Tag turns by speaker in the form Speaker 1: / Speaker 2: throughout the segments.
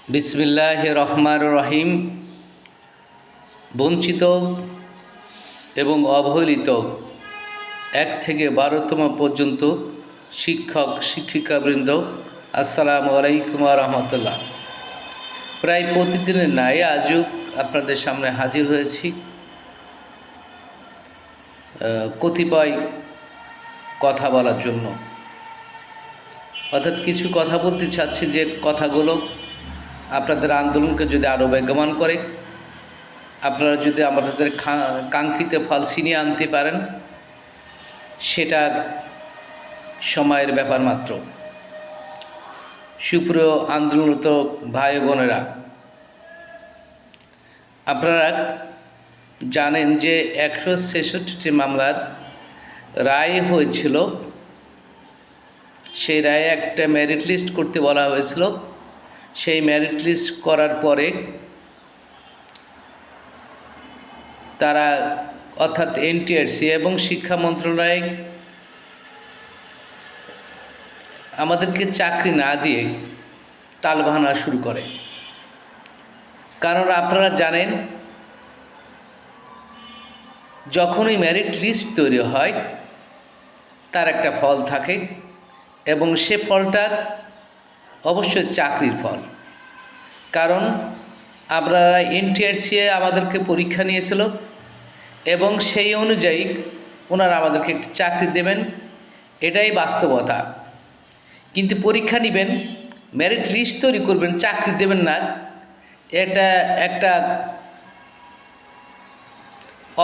Speaker 1: বিসমিল্লাহির রহমানির রহিম। বঞ্চিত এবং অবহেলিত 1 থেকে 12তম পর্যন্ত শিক্ষক শিক্ষিকাবৃন্দ, আসসালামু আলাইকুম ওয়া রাহমাতুল্লাহ। প্রায় প্রতিদিনের ন্যায় আজও আপনাদের সামনে হাজির হয়েছি কতিপয় কথা বলার জন্য। অর্থাৎ কিছু কথা বলতে চাচ্ছি যে কথাগুলো আপনাদের আন্দোলনকে যদি আরও বেগবান করে, আপনারা যদি আমাদের কাঙ্ক্ষিত ফল ছিনিয়ে আনতে পারেন, সেটা সময়ের ব্যাপার মাত্র। সুপ্রিয় আন্দোলনরত ভাই বোনেরা, আপনারা জানেন যে 166টি মামলার রায় হয়েছিল। সেই রায়ে একটা মেরিট লিস্ট করতে বলা হয়েছিল। সেই মেরিট লিস্ট করার পরে তারা অর্থাৎ এনটিআরসি এবং শিক্ষা মন্ত্রণালয় আমাদেরকে চাকরি না দিয়ে তালবাহানা শুরু করে। কারণ আপনারা জানেন, যখনই মেরিট লিস্ট তৈরি হয় তার একটা ফল থাকে এবং সে ফলটা অবশ্যই চাকরির ফল। কারণ আপনারা এনটিআরসি আমাদেরকে পরীক্ষা নিয়েছিল এবং সেই অনুযায়ী ওনারা আমাদেরকে একটি চাকরি দেবেন, এটাই বাস্তবতা। কিন্তু পরীক্ষা নেবেন, মেরিট লিস্ট তৈরি করবেন, চাকরি দেবেন না, এটা একটা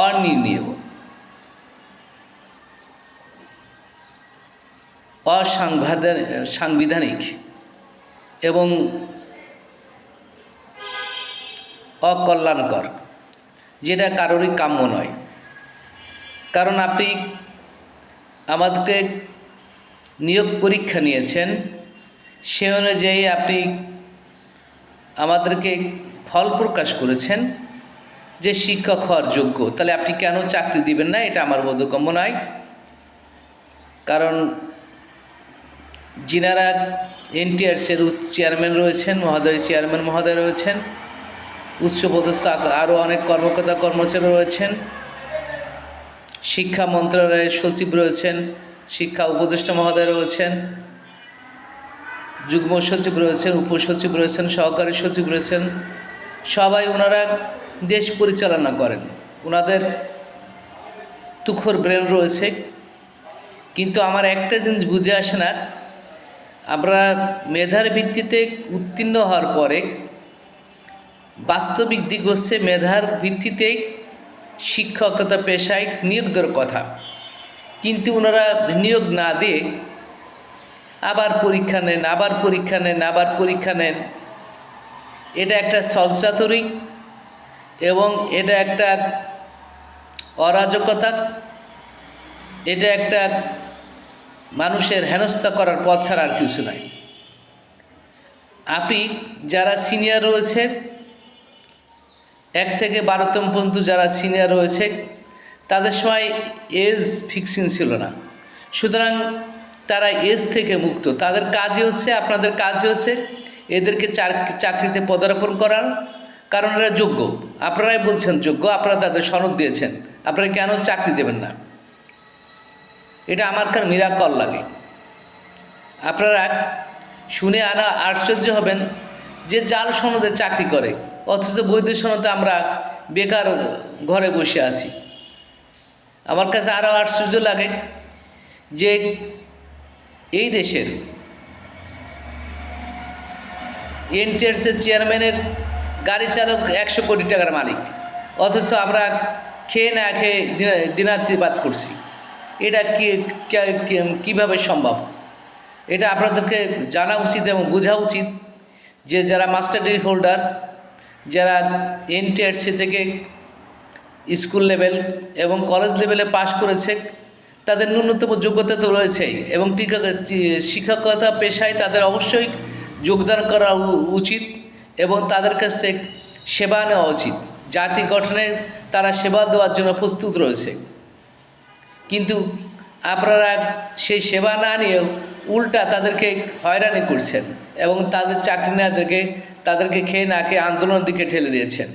Speaker 1: অনির্ণীয়, অসাংবিধানিক এবং অকল্যাণকর, যেটা কারোরই কাম্য নয়। কারণ আপনি আমাদেরকে নিয়োগ পরীক্ষা নিয়েছেন, সে অনুযায়ী আপনি আমাদেরকে ফল প্রকাশ করেছেন যে শিক্ষক হওয়ার যোগ্য, তাহলে আপনি কেন চাকরি দিবেন না? এটা আমার বোধগম্য নয়। কারণ যিনারা এনটিআরসির চেয়ারম্যান রয়েছেন চেয়ারম্যান মহোদয় রয়েছেন, উচ্চপদস্থ আরও অনেক কর্মকর্তা কর্মচারী রয়েছেন, শিক্ষা মন্ত্রণালয়ের সচিব রয়েছেন, শিক্ষা উপদেষ্টা মহোদয় রয়েছেন, যুগ্ম সচিব রয়েছেন, উপসচিব রয়েছেন, সহকারী সচিব রয়েছেন। সবাই ওনারা দেশ পরিচালনা করেন, ওনাদের তুখর ব্রেন রয়েছে। কিন্তু আমার একটা জিনিস বুঝে আসে না, আমরা মেধার ভিত্তিতে উত্তীর্ণ হওয়ার পরে বাস্তবিক দিক হচ্ছে মেধার ভিত্তিতেই শিক্ষকতা পেশায় নিয়োগ দেওয়ার কথা, কিন্তু ওনারা নিয়োগ না দিয়ে আবার পরীক্ষা নেন, আবার পরীক্ষা নেন, আবার পরীক্ষা নেন। এটা একটা ছলচাতুরি এবং এটা একটা অরাজকতা, এটা একটা মানুষের হেনস্থা করার পথ ছাড়া আর কিছু নাই। আপনি যারা সিনিয়র রয়েছে, 1 থেকে 12তম পর্যন্ত যারা সিনিয়র রয়েছে, তাদের সময় এজ ফিক্সিং ছিল না, সুতরাং তারা এজ থেকে মুক্ত। তাদের কাজই হচ্ছে, আপনাদের কাজই হচ্ছে এদেরকে চাকরিতে পদার্পণ করার। কারণ এরা যোগ্য, আপনারাই বলছেন যোগ্য, আপনারা তাদের সনদ দিয়েছেন, আপনারা কেন চাকরি দেবেন না? এটা আমার কাছে নিরাকল লাগে। আপনারা শুনে আশ্চর্য হবেন যে জাল সনদে চাকরি করে, অথচ বৈধ সনদে আমরা বেকার ঘরে বসে আছি। আমার কাছে আরও আশ্চর্য লাগে যে এই দেশের এনটিআরসির চেয়ারম্যানের গাড়ি চালক 100 কোটি টাকার মালিক, অথচ আমরা খেয়ে না খেয়ে দিনাতিপাত করছি। এটা কীভাবে সম্ভব? এটা আপনাদেরকে জানা উচিত এবং বোঝা উচিত যে যারা মাস্টার ডিগ্রি হোল্ডার, যারা এনটিআরসি থেকে স্কুল লেভেল এবং কলেজ লেভেলে পাশ করেছে, তাদের ন্যূনতম যোগ্যতা তো রয়েছেই এবং শিক্ষকতা পেশায় তাদের অবশ্যই যোগদান করা উচিত এবং তাদের কাছে সেবা নেওয়া উচিত। জাতি গঠনে তারা সেবা দেওয়ার জন্য প্রস্তুত রয়েছে। কিন্তু আপনারা সেই সেবা না নিয়েও উল্টা তাদেরকে হয়রানি করছেন এবং তাদের চাকরি নেওয়াদেরকে তাদেরকে খেয়ে না খেয়ে আন্দোলনের দিকে ঠেলে দিয়েছেন।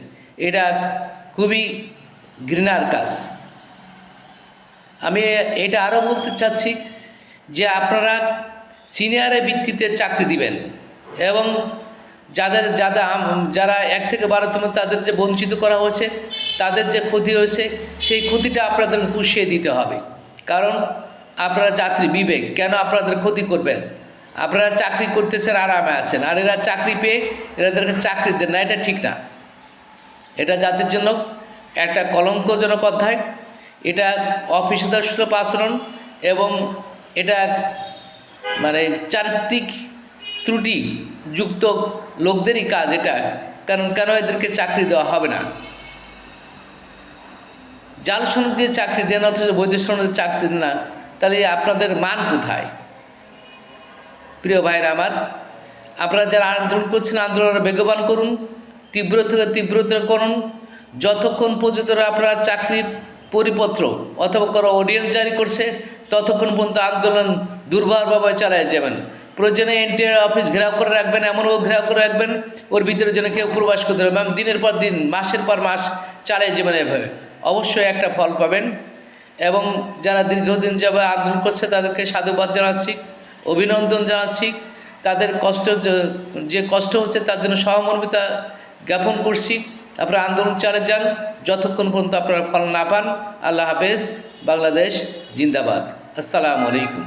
Speaker 1: এটা খুবই ঘৃণার কাজ। আমি এটা আরও বলতে চাচ্ছি যে আপনারা সিনিয়রের ভিত্তিতে চাকরি দিবেন এবং যারা 1 থেকে 12তম তাদের যে বঞ্চিত করা হয়েছে, তাদের যে ক্ষতি হয়েছে, সেই ক্ষতিটা আপনাদের পুষিয়ে দিতে হবে। কারণ আপনারা যাত্রী বিবেক, কেন আপনাদের ক্ষতি করবেন? আপনারা চাকরি করতেছেন, আরামে আছেন, আর এরা চাকরি পেয়ে এরাদেরকে চাকরি দেন না, এটা ঠিক না। এটা জাতির জন্য একটা কলঙ্কজনক অধ্যায়, এটা অফিসারদের সুলভ আচরণ এবং এটা মানে চারিত্রিক ত্রুটি যুক্ত লোকদেরই কাজ এটা। কারণ কেন এদেরকে চাকরি দেওয়া হবে না? জাল সনদ দিয়ে চাকরি দেন অথচ বৈধ সনদে চাকরি দেন না, তাহলে আপনাদের মান কোথায়? প্রিয় ভাইরা আমার, আপনারা যারা আন্দোলন করছেন আন্দোলনে বেগবান করুন, তীব্র থেকে তীব্রতর করুন। যতক্ষণ পর্যন্ত আপনারা চাকরির পরিপত্র অথবা কোনো অডিয়েন্স জারি করছে ততক্ষণ পর্যন্ত আন্দোলন দুর্বারভাবে চালিয়ে যাবেন। প্রয়োজনে এনটিআর অফিস ঘেরাও করে রাখবেন, এমনও ঘেরাও করে রাখবেন ওর ভিতরে যেন কেউ প্রবেশ করতে পারবে। দিনের পর দিন, মাসের পর মাস চালিয়ে যাবেন। এভাবে অবশ্যই একটা ফল পাবেন। এবং যারা দীর্ঘদিন যাবে আন্দোলন করছে তাদেরকে সাধুবাদ জানাচ্ছি, অভিনন্দন জানাচ্ছি। তাদের যে কষ্ট হচ্ছে তার জন্য সহমর্মিতা জ্ঞাপন করছি। আপনারা আন্দোলন চালিয়ে যান যতক্ষণ পর্যন্ত আপনারা ফল না পান। আল্লাহ হাফেজ। বাংলাদেশ জিন্দাবাদ। আসসালামু আলাইকুম।